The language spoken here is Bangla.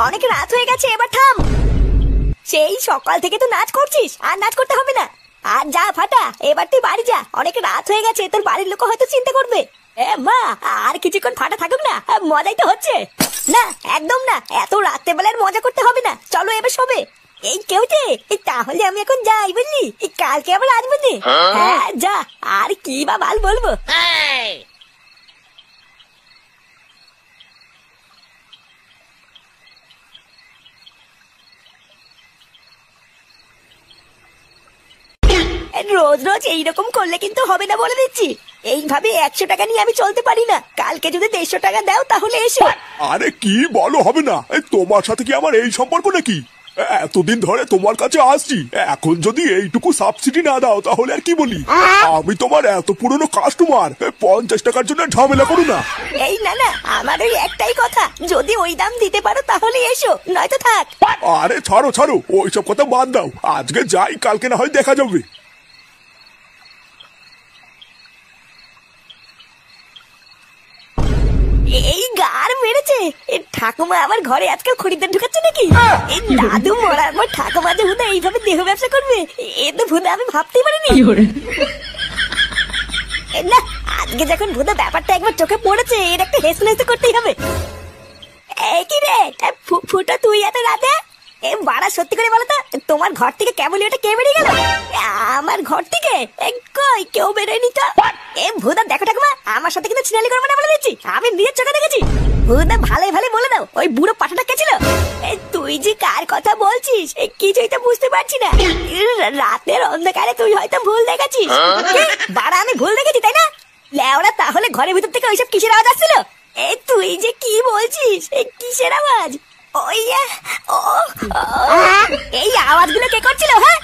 অনেক রাত হয়ে গেছে, এবার থাম। সেই সকাল থেকে তো নাচ করছিস, আর নাচ করতে হবে না। আর যা ফাটা, এবার তুই বাড়ি যা, অনেক রাত হয়ে গেছে, তোর বাড়ির লোক হয়তো চিন্তা করবে। মা, আর কিছুক্ষণ ফাটা থাকুক না, মজাই তো হচ্ছে। না, একদম না, এত রাত্রেবেলার মজা করতে হবে না, চলো এবার শোবে। এই কেউ যে, তাহলে আমি এখন যাই, বুঝলি? কালকে আবার আসবো নে। হ্যাঁ যা, আর কি বা বাল বলবো। রোজ রোজ এইরকম করলে কিন্তু হবে না, বলে দিচ্ছি। এইভাবে 100 টাকা নিয়ে আমি চলতে পারি না। কালকে যদি 150 টাকা দাও তাহলে এসো। আরে কি বলো, হবে না? তোমার সাথে কি আমার এই সম্পর্ক নাকি? এতদিন ধরে তোমার কাছে আসছি, এখন যদি এইটুকু সাবসিডি না দাও তাহলে আর কি বলি? আমি তোমার এত পুরনো কাস্টমার, 50 টাকার জন্য ঝামেলা করো না। এই না না, আমার ওই একটাই কথা, যদি ওই দাম দিতে পারো তাহলে এসো, নয়তো থাক। আরে ছাড়ো ছাড়ো, ওইসব কথা বাদ দাও, আজকে যাই, কালকে না হয় দেখা যাবে। এই গার মেরেছে, ঠাকুমা আবার ঘরে আজকাল খরিদ্দার ঢুকাচ্ছে নাকি? এই দাদু মরার পর ঠাকুমা যে হুদা এইভাবে দেহ ব্যবসা করবে, এ তো ভুদা আমি ভাবতেই পারিনি। না, আজকে যখন ভুদা ব্যাপারটা একবার চোখে পড়েছে, এর একটা হেসলেস করতেই হবে। এই কি রে ফুটো, তুই এত রাতে? বাড়া, সত্যি করে বলো তো, তোমার ঘর থেকে কেবলই ওটা কে বেরিয়ে গেল? আমার ঘর থেকে কই কেউ বেরোয়নি তো। ভুদা দেখো ঠাকুমা, আমার সাথে কিন্তু ছিনালি করবে না বলে দিচ্ছি, আমি নিজের চোখে দেখেছি। ভুদা ভালোই ভালোই বলে দাও, ওই বুড়ো পাঠাটা কে ছিল? তুই যে কার কথা বলছিস কিছুই তো বুঝতে পারছি না। রাতের অন্ধকারে তুই হয়তো ভুল দেখেছিস। বাড়া, আমি ভুল দেখেছি তাই না? লেওরা, তাহলে ঘরের ভিতর থেকে ওইসব কিসের আওয়াজ আসছিল? তুই যে কি বলছিস, কিসের আওয়াজ? ওই এই আওয়াজগুলো কে করছিল? হ্যাঁ,